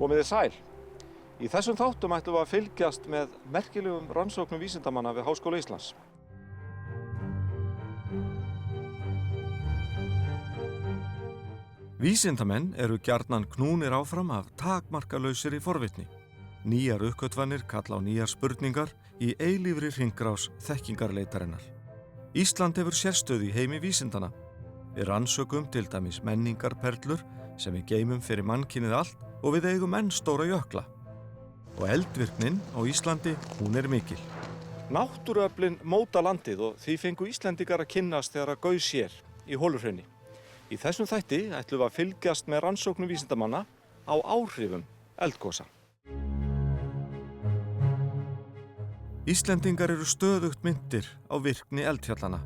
Komið þið sæl. Í þessum þáttum ætlum við að fylgjast með merkilegum rannsóknum vísindamanna við Háskóla Íslands. Vísindamenn eru gjarnan knúnir áfram af takmarkalausri forvitni. Nýjar uppgötvanir kalla á nýjar spurningar í eilífri hringrás þekkingarleitarinnar. Ísland hefur sérstöðu í heimi vísindana. Við rannsökum til dæmis menningarperlur sem við geymum fyrir mannkynið allt og við eigum enn stóra jökla. Og eldvirknin á Íslandi, hún er mikil. Náttúruöflin móta landið og því fengu Íslendingar að kynnast þegar að gaus hér í Holuhrauni. Í þessum þætti ætlum við að fylgjast með rannsóknum vísindamanna á áhrifum eldgosa. Íslendingar eru stöðugt minntir á virkni eldfjallana.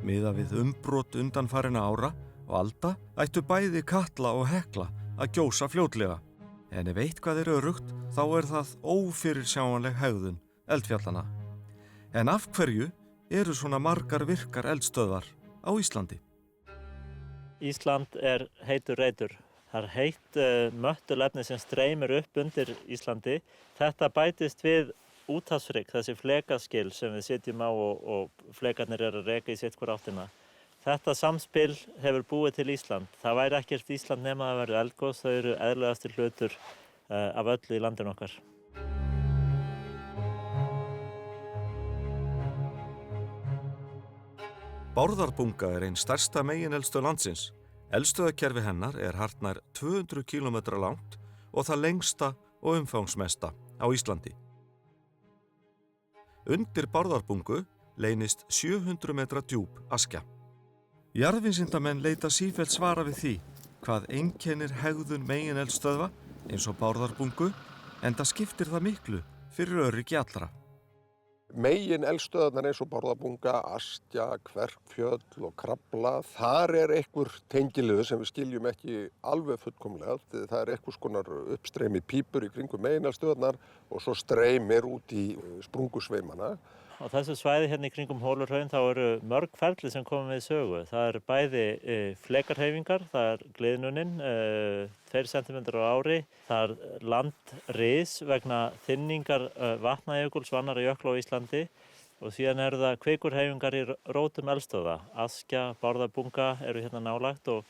Miðað við umbrot undanfarinna ára og alda ættu bæði Katla og Hekla að gjósa fljótlega. En ef eitthvað er öruggt, þá er það ófyrirsjáanleg hegðun eldfjallana. En af hverju eru svona margar virkar eldstöðvar á Íslandi? Ísland er heitur reitur. Það er heitt möttulefni sem streymir upp undir Íslandi. Þetta bætist við úthafshrygg, þessi flekaskil sem við sitjum á og flekarnir eru að reka í sitt hver áttina. Þetta samspil hefur búið til Ísland. Það væri ekkert Ísland nema að verða eldgos, þau eru eðlilegastir hlutur af öllu í landinu okkar. Bárðarbunga er ein stærsta megineldstöð landsins. Eldstöðakerfi hennar er hartnær 200 km langt og það lengsta og umfangsmesta á Íslandi. Undir Bárðarbungu leynist 700 metra djúp askja. Jarðvísindamenn leita sífellt svara við því hvað einkennir hegðun megineldstöðva eins og Bárðarbungu, enda skiptir það miklu fyrir öryggi allra. Megineldstöðvarnar eins og Bárðarbunga, Askja, Kverkfjöll og Krafla, þar er einhver tengiliður sem við skiljum ekki alveg fullkomlega. Það er einhvers konar uppstreymi pípur í kringum megineldstöðvarnar og svo streymir út í sprungusveimana. Á þessu svæði hérna í kringum Holuhraun þá eru mörg ferli sem koma við sögu. Það er bæði flekarhreyfingar, það er gliðnunin, 2 cm á ári. Það er landris vegna þynningar Vatnajökuls og annarra jökla á Íslandi. Og síðan eru það kvikurhreyfingar í rótum eldstöðva. Askja, Bárðarbunga eru hérna nálagt og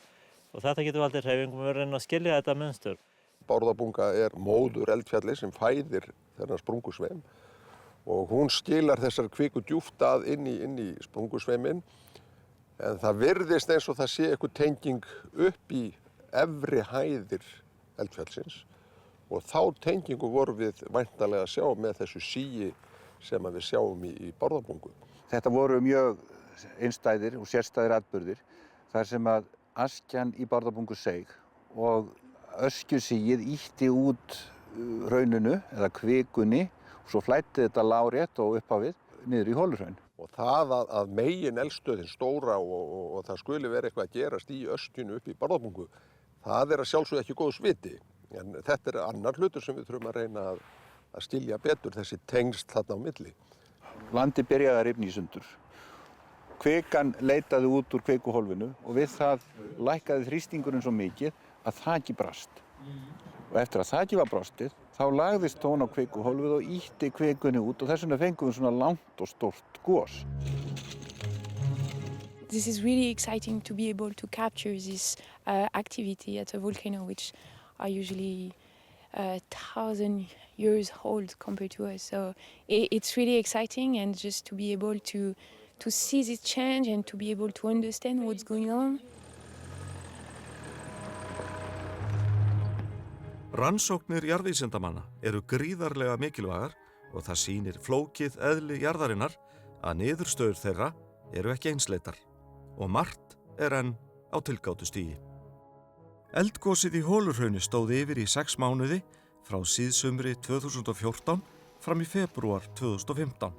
þetta getur valdið hreyfingum. Við erum að reyna að skilja þetta munstur. Bárðarbunga er móður eldfjalli sem fæðir þennan sprungusveim. Og hún skilar þessar kviku djúpt að inn í sprungusveimin. En það virðist eins og það sé eitthvað tenging upp í efri hæðir eldfjallsins. Og þá tengingu vorum við væntanlega að sjá með þessu síi sem við sjáum í Bárðarbungu. Þetta voru mjög einstæðir og sérstæðir atburðir. Þar sem að askjan í Bárðarbungu seig og öskjusíið ýtti út hrauninu eða kvikunni. Svo flætti þetta lárétt og upp á við niður í Holuhraun. Og það að megineldstöðin stóra og það skuli vera eitthvað að gerast í öskjunni upp í Bárðarbungu, það er að sjálfsögðu ekki góðs viti. En þetta er annar hlutur sem við þurfum að reyna að skilja betur, þessi tengsl þarna á milli. Landi byrjaði að rifna í sundur. Kvikan leitaði út úr kvikuhólfinu og við það lækkaði þrýstingurinn svo mikið að þakið brast. Og eftir að þakið var brostið, þá lagðist hún á kvikuhólfið og ýtti kvikunni út og þess vegna fengum við svona langt og stórt gos. This is really exciting to be able to capture this activity at a volcano, which are usually 1,000 years old compared to us. So it's really exciting, and just to be able to see this change and to be able to understand what's going on. Rannsóknir jarðvísindamanna eru gríðarlega mikilvægar og það sýnir flókið eðli jarðarinnar að niðurstöður þeirra eru ekki einsleitar og margt er enn á tilgátustigi. Eldgosið í Holuhrauni stóð yfir í 6 mánuði frá síðsumri 2014 fram í febrúar 2015.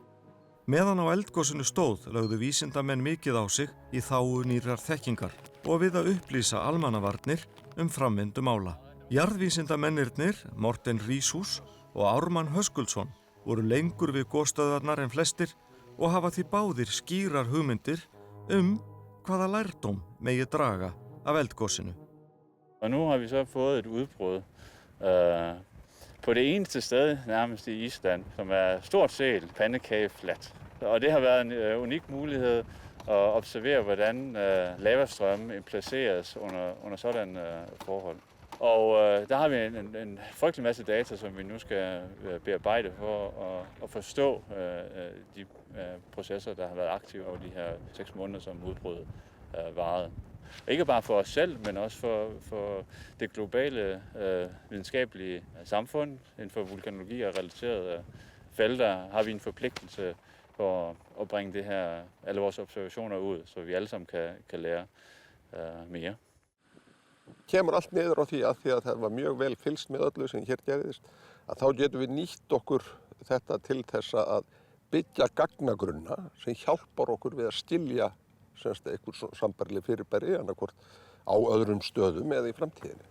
Meðan á eldgosinu stóð lögðu vísindamenn mikið á sig í þágu nýrrar þekkingar og við að upplýsa almannavarnir framvindu mála. Jarðvísindamennirnir, Morten Ríshus og Ármann Höskuldsson, voru lengur við gosstöðvarnar en flestir og hafa því báðir skýrar hugmyndir hvaða lærdóm megi draga af eldgosinu. Og nu har vi så fået et udbrud på det eneste sted nærmest i Island, som er stort set pandekagefladt. Og det har været en unik mulighed at observere, hvordan lavastrømme placeres under sådan forhold. Og der har vi en frygtelig masse data, som vi nu skal bearbejde for at forstå de processer, der har været aktive over de her 6 måneder, som udbruddet varede. Ikke bare for os selv, men også for det globale videnskabelige samfund inden for vulkanologi og relaterede felter har vi en forpligtelse for at bringe alle vores observationer ud, så vi alle sammen kan lære mere. Kemur allt niður á því að það var mjög vel fylgst með öllu sem hér gerðist, að þá getum við nýtt okkur þetta til þess að byggja gagnagrunna sem hjálpar okkur við að skilja einhver sambærileg fyrirbæri annarkvort á öðrum stöðum eða í framtíðinni.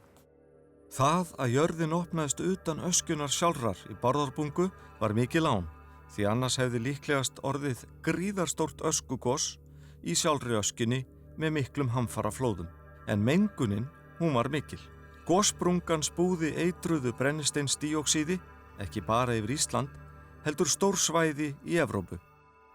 Það að jörðin opnaðist utan öskjunar sjálfrar í Bárðarbungu var mikið lán, því annars hefði líklegast orðið gríðarstórt öskugos í sjálfri öskjunni með miklum hamfaraflóðum. En mengunin, hún var mikil. Gossprungan spúði eitruðu brennisteinsdíoxíði, ekki bara yfir Ísland, heldur stór svæði í Evrópu.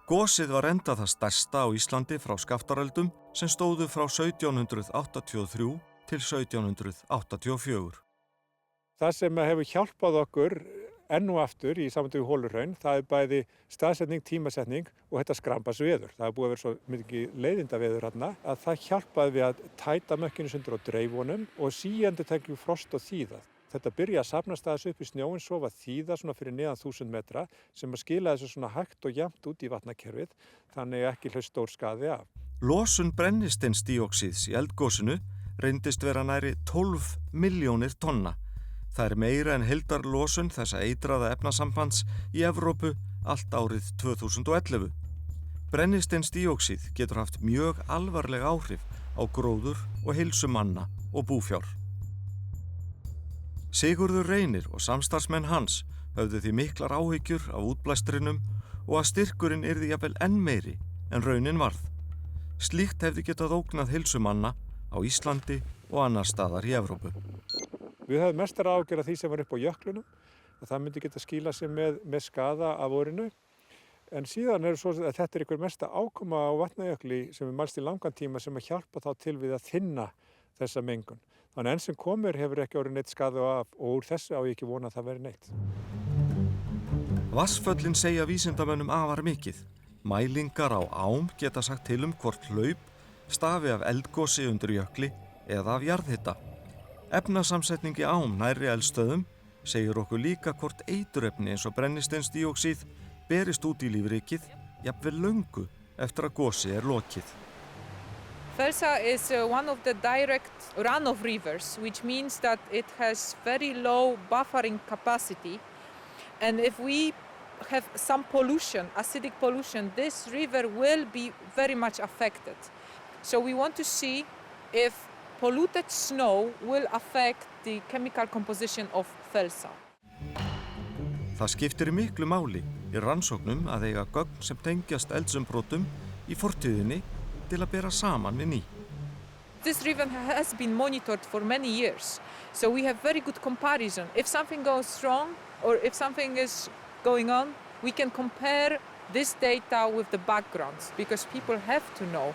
Gosið var enda það stærsta á Íslandi frá skaftaröldum sem stóðu frá 1783 til 1784. Það sem hefur hjálpað okkur enn og aftur í sambandi við Holuhraun, það bæði staðsetning, tímasetning og þetta skrambasveður. Það búið að vera svo mikið leiðindaveður hérna að það hjálpaði við að tæta mökkinu sundur á dreifunum og síendurtekju frost og þíða. Þetta byrja að safnast aðeins upp í snjóin, svo var þíða svona fyrir neðan 1000 metra sem að skila þessu svona hægt og jafnt út í vatnakerfið, þannig ekki hlaust stór skaði af. Losun brennisteinsdíoxíðs í eldgosinu reyndist vera næri 12 milljónir tonna. Það meira en heildarlosun þessa eitraða efnasambands í Evrópu allt árið 2011. Brennisteinsdíoxíð getur haft mjög alvarleg áhrif á gróður og heilsu manna og búfjár. Sigurður Reynir og samstarfsmenn hans höfðu því miklar áhyggjur af útblæstrinum og að styrkurinn yrði jafnvel enn meiri en raunin varð. Slíkt hefði getað ógnað heilsu manna á Íslandi og annar staðar í Evrópu. Við höfum mestar áhyggjur af því sem var upp á jöklunum, að það myndi geta skila sig með skaða af vorinu. En síðan svo að þetta einhver mesta ákoma á Vatnajökli sem mælst í langan tíma sem að hjálpa þá til við að þynna þessa mengun. Þannig enn sem komur hefur ekki orðið neitt skaði af og úr þessu á ég ekki vona að það veri neitt. Vatnsföllin segja vísindamönnum afar mikið. Mælingar á ám geta sagt til hvort hlaup stafi af eldgosi undir jökli eða af jarðhita. Efnasamsetning í ám nærri eldstöðum segir okkur líka hvort eiturefni eins og brennisteinsdíoxíð berist út í lífríkið jafnvel löngu eftir að gosi lokið. Felsa is one of the direct runoff rivers, which means that it has very low buffering capacity. And if we have some pollution, acidic pollution, this river will be very much affected. So we want to see if polluted snow will affect the chemical composition of Felsa. Það skiptir miklu máli í rannsóknum að eiga gögn sem tengjast eldsumbrotum í fortíðinni til að bera saman við ný. This river has been monitored for many years, so we have very good comparison. If something goes wrong or if something is going on, we can compare this data with the backgrounds because people have to know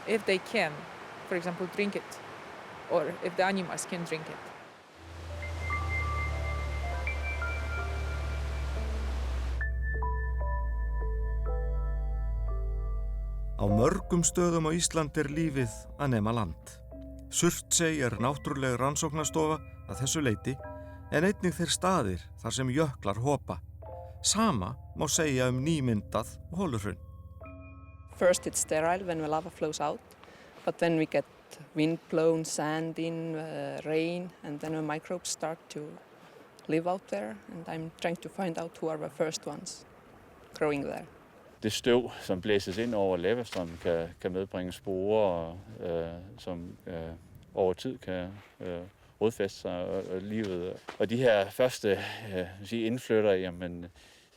if they can, for example, drink it or if the animals can drink it. Á mörgum stöðum á Íslandi lífið að nema land. Surtsey náttúruleg rannsóknastofa að þessu leyti, en einnig þeir staðir þar sem jöklar hopa. Sama má segja nýmyndað Holuhraun. First it's sterile when the lava flows out, but then we get wind-blown sand in, rain, and then the microbes start to live out there, and I'm trying to find out who are the first ones growing there. Det støv, som blæses ind over lavastrømmen, kan medbringe sporer, som over tid kan rodfæste sig og livet. Og de her første indflyttere, jamen,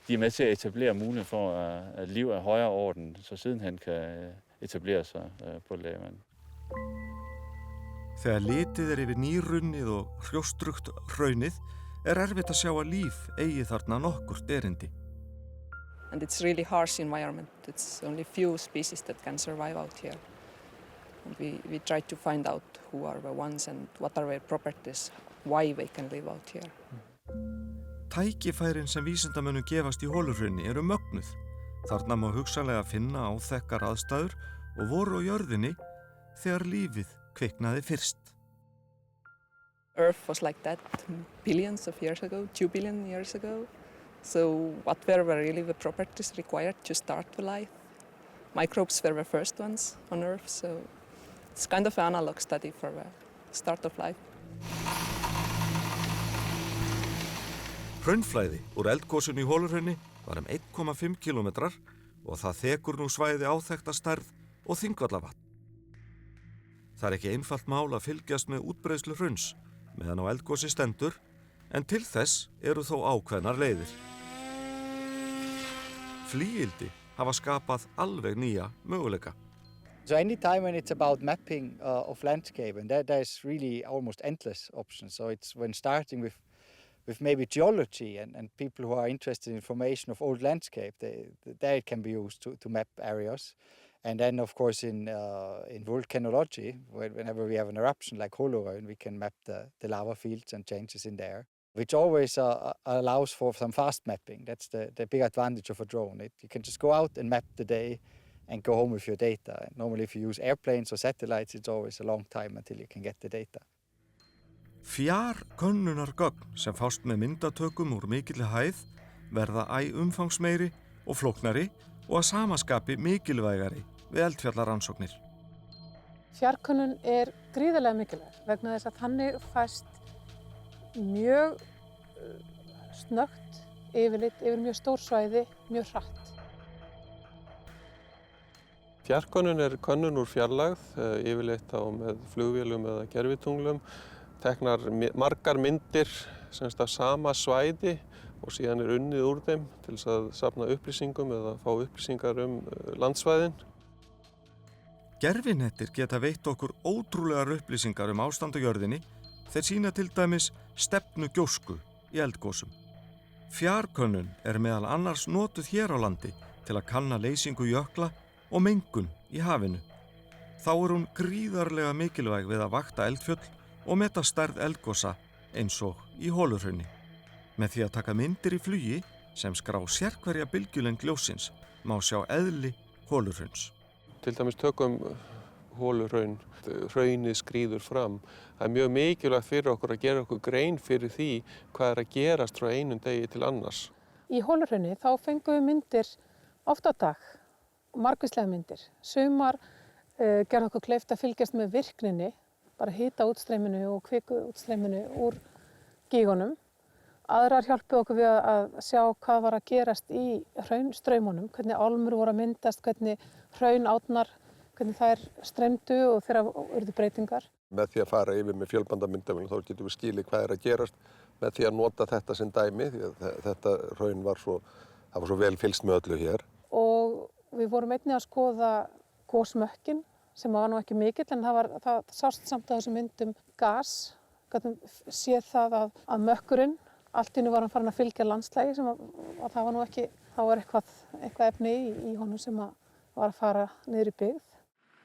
de er med til at etablere muligheden for, at liv er højere orden, så sidenhen kan etablere sig på lavaen. Þegar litið yfir nýrunnið og hrjóstrugt hraunið erfitt að sjá að líf eigi þarna nokkurt erindi. And it's really harsh environment. It's only few species that can survive out here. And we try to find out who are the ones and what are their properties, why they can live out here. Tækifærin sem vísindamönnum gefast í Holurhrauni eru mögnuð. Þarna má hugsanlega finna áþekkar aðstæður og voru á jörðinni þegar lífið kviknaði fyrst. Earth was like that billions of years ago, 2 billion years ago. So what were really the properties required to start the life? Microbes were the first ones on Earth, so it's kind of an analog study for the start of life. Hraunflæði úr eldgosinu í Holurhrauni var 1,5 kilometrar og það þekur nú svæði áþekkta stærð og Þingvallavatn. Það ekki einfalt mál að fylgjast með útbreiðslu hrauns meðan á eldgosi stendur, en til þess eru þó ákveðnar leiðir. Flygildi hafa skapað alveg nýja möguleika. So any time when it's about mapping of landscape, and there's really almost endless options. So it's when starting with maybe geology and people who are interested in information of old landscape, there it can be used to map areas. And then of course in volcanology, whenever we have an eruption like Holurhraun, we can map the lava fields and changes in there, which always allows for some fast mapping. That's the big advantage of a drone. You can just go out and map the day and go home with your data. And normally if you use airplanes or satellites, it's always a long time until you can get the data. Fjarkönnunargögn sem fást með myndatökum úr mikilli hæð verða umfangsmeiri og flóknari og að samaskapi mikilvægari við eldfjallaransóknir. Fjarkönnun gríðarlega mikilvæg vegna þess að þannig fæst mjög snöggt yfirlit yfir mjög stór svæði mjög hratt. Fjarkönnun könnun úr fjarlægð, yfirleitt á með flugvélum eða gervitunglum, teknar margar myndir semst af sama svæði og síðan unnið úr þeim til þess að safna upplýsingum eða fá upplýsingar landsvæðin. Gervinettir geta veitt okkur ótrúlegar upplýsingar ástand á jörðinni. Þeir sýna til dæmis stefnu gjósku í eldgosum. Fjarkönnun meðal annars notuð hér á landi til að kanna leysingu jökla og mengun í hafinu. Þá hún gríðarlega mikilvæg við að vakta eldfjöll og meta stærð eldgosa eins og í Holurhrauni. Með því að taka myndir í flugi sem skrá sérhverja bylgjulengd ljóssins má sjá eðli Holurhrauns. Til dæmis tökum Holurhraun, hraunið skríður fram. Það mjög mikilvægt fyrir okkur að gera okkur grein fyrir því hvað að gerast frá einum degi til annars. Í Holurhrauni þá fengum við myndir oft á dag, margvíslega myndir. Sumar gerðu okkur kleift að fylgjast með virkninni, bara hita útstreyminu og kviku útstreyminu úr gígunum. Aðrar hjálpuðu okkur við að sjá hvað var að gerast í hraunstraumunum, hvernig álmur voru að myndast, hvernig hraunátnar, hvernig þær streymdu og þeirra urðu breytingar. Með því að fara yfir með fjölbandamyndavélum þá getum við skilið hvað að gerast með því að nota þetta sem dæmi, því að þetta hraun var svo vel fylgst með öllu hér. Og við vorum einnig að skoða gosmökkinn, sem var nú ekki mikill, en það sást samt á þessum myndum gas. Gátum séð það að mökkurinn, allt í einu var hann farin að fylgja landslagi sem að það var nú ekki, þá var eitthvað efni í honum sem var að fara niður í byggð.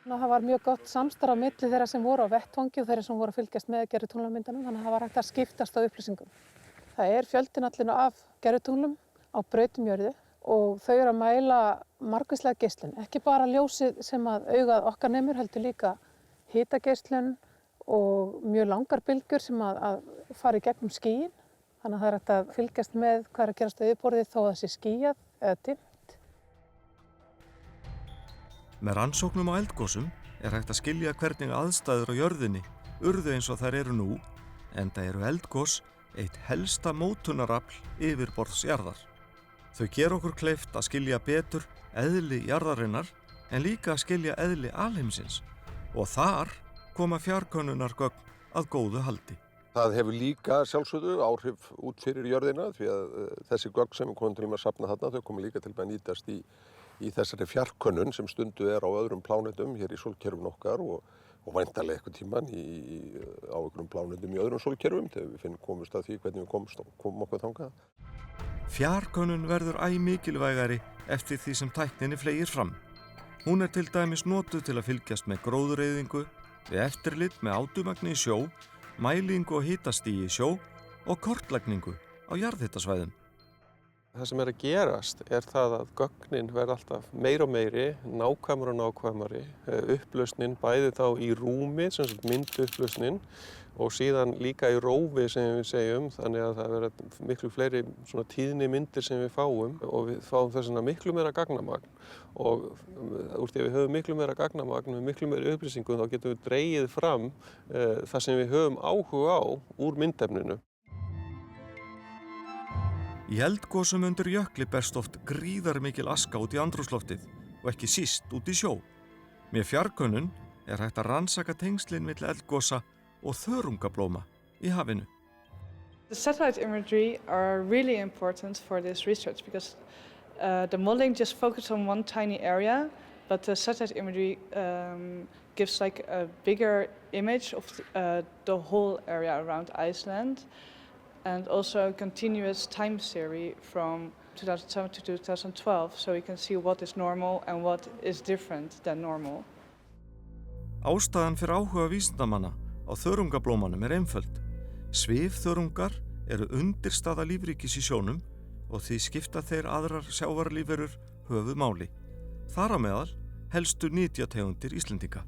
Það var mjög gott samstarf á milli þeirra sem voru á vettvangi og þeirra sem voru að fylgjast með gervitunglamyndunum, þannig að það var hægt að skiptast á upplýsingum. Það fjöldinn allur af gervitunglum á brautum jörðu og þau eru að mæla margvíslega geislun, ekki bara ljósið sem að augað okkar nemur, heldur líka hitageislun og mjög langar bylgjur sem að fara í gegnum skýin. Þannig að það hægt að fylgjast með hvað að gerast á yfirborðið þó að það sé skýjað eða dimmt. Með rannsóknum á eldgosum hægt að skilja hvernig aðstæður á jörðinni urðu eins og þær eru nú, enda eru eldgos eitt helsta mótunarafl yfirborðsjarðar. Þau gera okkur kleift að skilja betur eðli jarðarinnar en líka að skilja eðli alheimsins og þar koma fjarkönnunargögn að góðu haldi. Það hefur líka sjálfsögðu áhrif út fyrir jörðina því að þessi gögn sem við komum til að safna þarna, þau komum líka til að nýtast í þessari fjarkönnun sem stundu á öðrum plánetum hér í sólkerfinu okkar og og væntanlega einhvern tímann á einhverjum plánetum í öðrum sólkerfum þegar við komumst að því hvernig við komum okkur þangað. Fjarkönnun verður æ mikilvægari eftir því sem tækninni fleygir fram. Hún til dæmis notuð til að fylgjast með gróðureyðingu, við eftirlit með átumagni í sjó, mælingu og hitastigi í sjó og kortlagningu á jarðhitasvæðum. Það sem að gerast það að gögnin verða alltaf meiri og meiri, nákvæmari og nákvæmari. Upplausnin bæði þá í rúmi, sem sagt mynduupplausnin, og síðan líka í rófi sem við segjum, þannig að það verða miklu fleiri svona tíðni myndir sem við fáum og við fáum þess vegna miklu meira gagnamagn. Og úr því að við höfum miklu meira gagnamagn með miklu meiri upplýsingum þá getum við dregið fram það sem við höfum áhuga á úr myndefninu. Í eldgosum undir jökli berst oft gríðarmikil aska út í andrúmsloftið og ekki síst út í sjó. Með fjarkönnun hægt að rannsaka tengslin milli eldgosa og þörungablóma í hafinu. The satellite imagery are really important for this research because the modeling just focuses on one tiny area, but the satellite imagery gives like a bigger image of the whole area around Iceland. And also a continuous time series from 2007 to 2012, so we can see what is normal and what is different than normal. Ástæðan fyrir áhuga vísindamanna á þörungablómanum einföld. Svifþörungar eru undirstaða lífríkis í sjónum og því skipta þeir aðrar sjávarlífverur höfuðmáli. Þar á meðal helstu nytjategundir Íslendinga.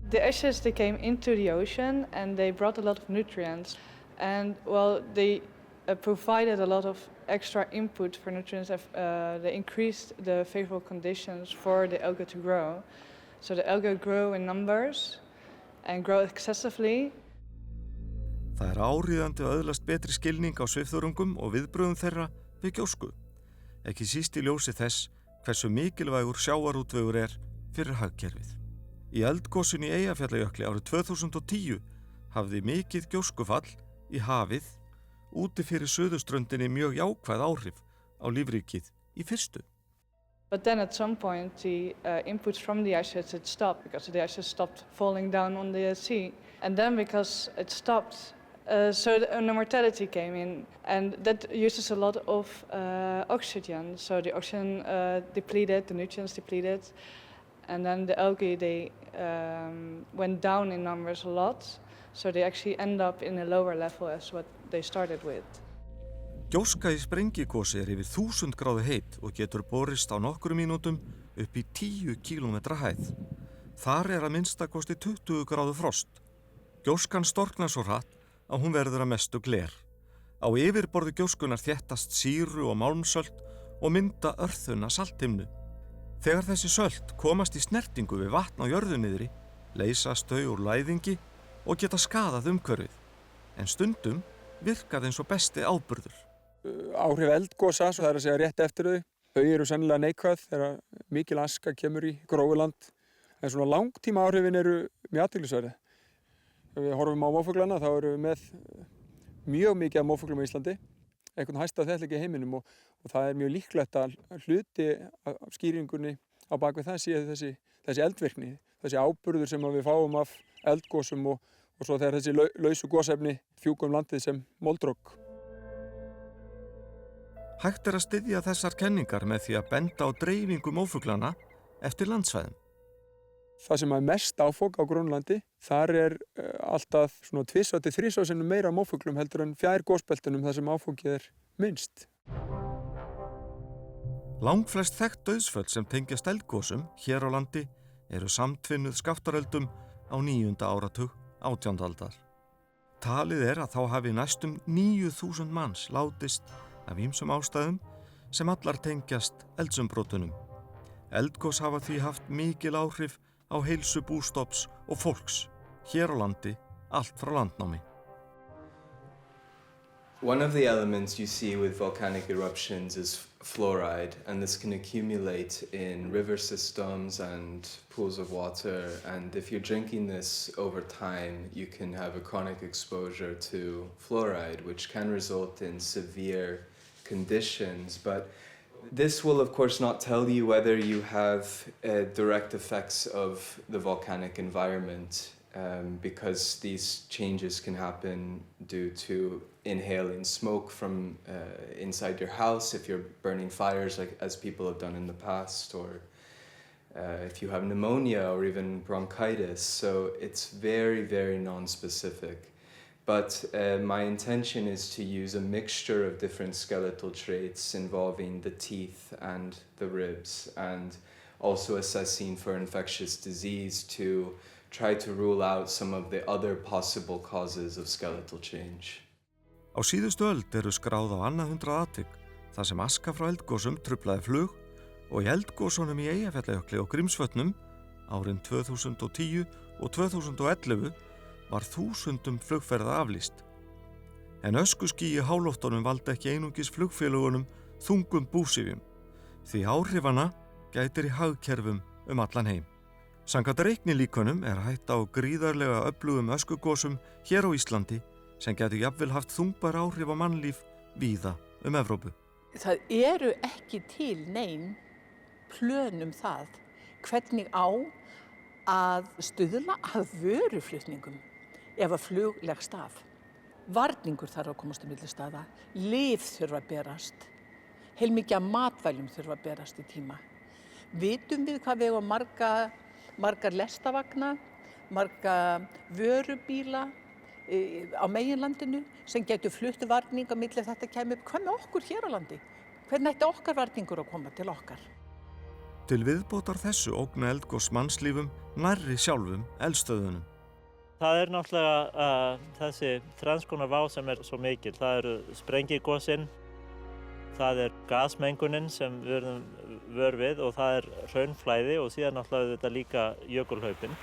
The ashes, they came into the ocean and they brought a lot of nutrients. And well, they provided a lot of extra input for nutrients. They increased the favorable conditions for the algae to grow. So the algae grow in numbers and grow excessively. Það áríðandi að öðlast betri skilning á svifþörungum og viðbrögðum þeirra við gjósku. Ekki síst í ljósi þess hversu mikilvægur sjávarútvegur fyrir hagkerfið. Í eldgosinu í Eyjafjallajökli árið 2010 hafði mikið gjóskufall í hafið úti fyrir suðurströndinni mjög jákvæð áhrif á lífríkið í fyrstu. But then at some point the inputs from the ice sheets had stopped because the ice sheets stopped falling down on the sea. And then because it stopped, so the mortality came in and that uses a lot of oxygen. So the oxygen depleted, the nutrients depleted. And then the algae, they went down in numbers a lot. So they actually end up in a lower level as what they started with. Gjóska í sprengigosi yfir 1000 gráðu heit og getur borist á nokkrum mínútum upp í 10 kílómetra hæð. Þar að minnstakosti 20 gráðu frost. Gjóskan storknar svo hratt að hún verður að mestu gler. Á yfirborði gjóskunar þéttast sýru og málmsölt og mynda örþunna salthimnu. Þegar þessi sölt komast í snertingu við vatn á jörðu niðri, leysast þau úr læðingi og geta skaðað umhverfið, en stundum virkað eins og besti áburður. Áhrif eldgosa, það að segja rétt eftir þau eru sennilega neikvæð þegar mikil aska kemur í gróðurland, en svona langtíma áhrifin eru mjög athyglisverð. Ef við horfum á mófuglana þá eru við með mjög mikið af mófuglum á Íslandi, einhvern hæsta þellingi í heiminum og það er mjög líklegt að hluti af skýringunni á bakvið það sé þessi eldvirkni, þessi áburður sem við fáum af eldgosum og svo þegar þessi lausu gosefni fjúka landið sem moldrok. Hægt að styðja þessar kenningar með því að benda á dreifingu mófuglana eftir landsvæðum. Það sem mest áfok á Grænlandi, þar alltaf svona 2-3 sinnum meira mófuglum heldur en fjær gosbeltunum þar sem áfokið minnst. Langflest þekkt dauðsföll sem tengjast eldgosum hér á landi eru samtvinnuð skaftaröldum á 9. áratug 18. aldar. Talið að þá hafi næstum 9000 manns látist af ýmsum ástæðum sem allar tengjast eldsumbrotunum. Eldgos hafa því haft mikil áhrif á heilsu bústofns og fólks hér á landi allt frá landnámi. One of the elements you see with volcanic eruptions is fluoride, and this can accumulate in river systems and pools of water, and if you're drinking this over time, you can have a chronic exposure to fluoride, which can result in severe conditions. But This will of course not tell you whether you have direct effects of the volcanic environment because these changes can happen due to inhaling smoke from inside your house if you're burning fires like as people have done in the past, or if you have pneumonia or even bronchitis. So it's very, very non-specific. But my intention is to use a mixture of different skeletal traits involving the teeth and the ribs, and also assessing for infectious disease to try to rule out some of the other possible causes of skeletal change. Á síðustu öld eru skráð á annað 100 atvik þar sem aska frá eldgosum truflaði flug, og í eldgosunum í Eyjafjallajökli og Grímsvötnum árin 2010 og 2011 var þúsundum flugferða aflýst. En öskuský í háloftunum valdi ekki einungis flugfélagunum þungum búsifjum, því áhrifana gætir í hagkerfum allan heim. Samkvæmt reiknilíkönum hætta á gríðarlega öflugum öskugosum hér á Íslandi sem gætu jafnvel haft þungbar áhrif á mannlíf víða Evrópu. Það eru ekki til nein plön það hvernig á að stuðla að vöruflutningum ef að flug leggst af. Varningur þarf að komast á milli staða, lyf þurfa að berast, heilmikið af matvælum þurfa að berast í tíma. Vitum við hvað við eigum margar lestavagna, marga vörubíla á meginlandinu sem getur flutt varning á milli þetta kæmi upp. Hvað með okkur hér á landi? Hvernig ætti okkar varningur að koma til okkar? Til viðbótar þessu ógna eldgos mannslífum nærri sjálfum eldstöðunum. Það náttúrulega þessi þrenskonar vá sem svo mikil. Það eru sprengigosin, það gasmengunin sem við erum vör við, og það hraunflæði, og síðan náttúrulega þetta líka jökulhlaupin.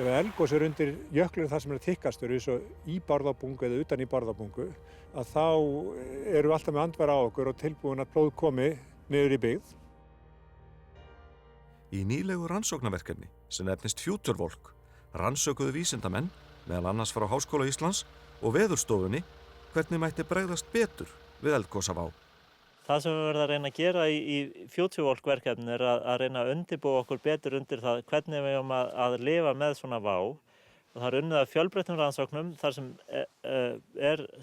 Ef eldgos undir jöklunum þar sem þykkastur, eins og í Bárðarbungu eða utan í Bárðarbungu, að þá eru alltaf með andvara á okkur og tilbúin að blóð komi niður í byggð. Í nýlegu rannsóknarverkefni sem nefnist FutureVolk rannsökuðu vísindamenn, meðal annars frá Háskóla Íslands og Veðurstofunni, hvernig mætti bregðast betur við eldgosavá. Það sem við verðum að reyna að gera í FutureVolk verkefni að reyna að undirbúa okkur betur undir það hvernig við eigum að lifa með svona vá. Og það unnið að fjölbreyttum rannsóknum þar sem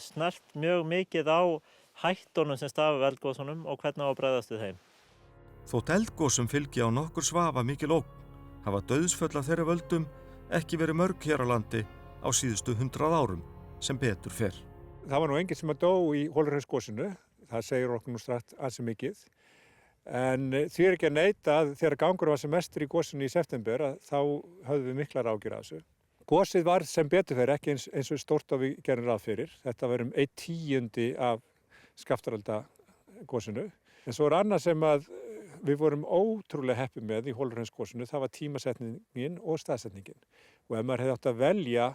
snert mjög mikið á hættunum sem stafa af eldgosunum og hvernig á að bregðast við þeim. Þótt eldgosum fylgi á nokkur svafa mikil ógn, hafa dauðsföll af þeirra völdum ekki verið mörg hér á landi á síðustu 100 árum, sem betur fer. Það var nú enginn sem dó í Holuhraunsgosinu, það segir okkur nú strax ansi mikið. En því ekki að neita að þegar gangur var sem mestur í gosinu í september, þá höfðum við miklar áhyggjur af þessu. Gosið var sem betur fer ekki eins og stórt og við gerum ráð fyrir. Þetta var 1/10 af Skaftárelda-gosinu. En svo annað sem við vorum ótrúlega heppin með í Holuhraunsgosinu, það var tímasetningin og staðsetningin. Og ef maður hefði átt að velja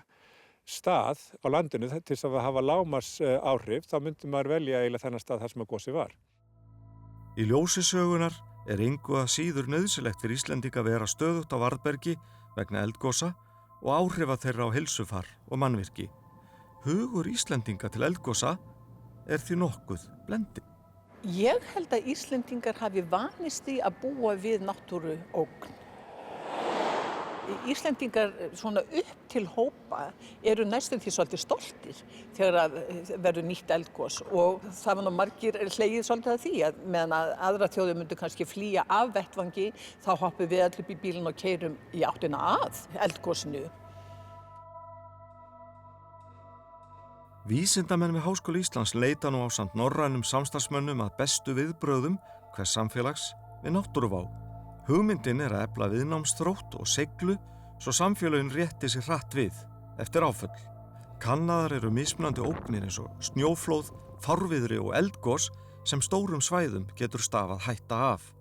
stað á landinu til þess að hafa lágmarks áhrif, þá myndi maður velja eiginlega þennan stað þar sem gosið var. Í ljósi sögunar engu að síður nauðsynlegt fyrir Íslendinga að vera stöðugt á varðbergi vegna eldgosa og áhrifa þeirra á heilsufar og mannvirki. Hugur Íslendinga til eldgosa því nokkuð blendinn. Ég held að Íslendingar hafi vanist því að búa við náttúruógn. Íslendingar svona upp til hópa eru næstum því svolítið stoltir þegar verður nýtt eldgos, og það var nú margir hlegið svolítið að því að meðan að aðra þjóðir myndu kannski flýja af vettvangi, þá hoppum við allir upp í bílinn og keyrum í áttina að eldgosinu. Vísindamenn við Háskóla Íslands leita nú ásamt norrænum samstarfsmönnum að bestu viðbrögðum hvers samfélags við náttúruvá. Hugmyndin að efla viðnámsþrótt og seiglu svo samfélögin rétti sig hratt við eftir áföll. Kannaðar eru mismunandi ógnir eins og snjóflóð, fárviðri og eldgos sem stórum svæðum getur stafað hætta af.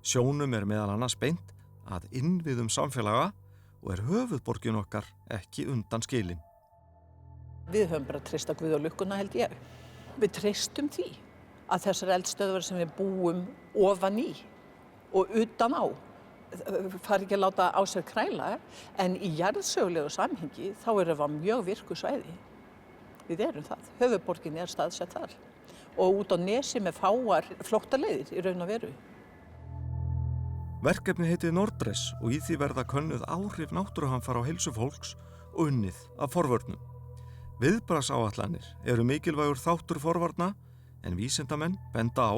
Sjónum meðal annars beint að innviðum samfélaga og höfuðborgin okkar ekki undan skilin. Við höfum bara treyst á Guð og lukkuna, held ég. Við treystum því að þessar eldstöðvar sem við búum ofan í og utan á fari ekki að láta á sér kræla, en í jarðsögulegu samhengi þá það mjög virku svæði. Við erum það. Höfuðborgin staðsett þar. Og út á nesi með fáar flóttaleiðir í raun og veru. Verkefni heitið Nordres og í því verða könnuð áhrif náttúruhamfara á heilsu fólks og unnið af forvörnum. Viðbragðsáætlanir eru mikilvægur þáttur forvarna en vísindamenn benda á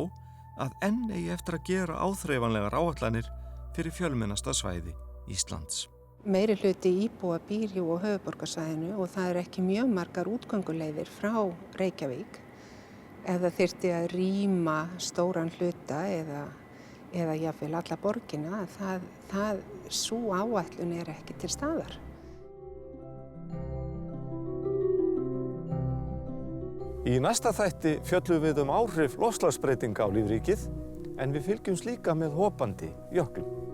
að enn eigi eftir að gera áþreifanlegar áætlanir fyrir fjölmennasta svæði Íslands. Meiri hluti íbúa býr jú á höfuðborgarsvæðinu og það eru ekki mjög margar útgönguleiðir frá Reykjavík. Ef það þyrfti að rýma stóran hluta eða jafnvel alla borgina, sú áætlun er ekki til staðar. Í næsta þætti fjöllum við áhrif loftslagsbreytinga á lífríkið en við fylgjumst líka með hopandi jöklum.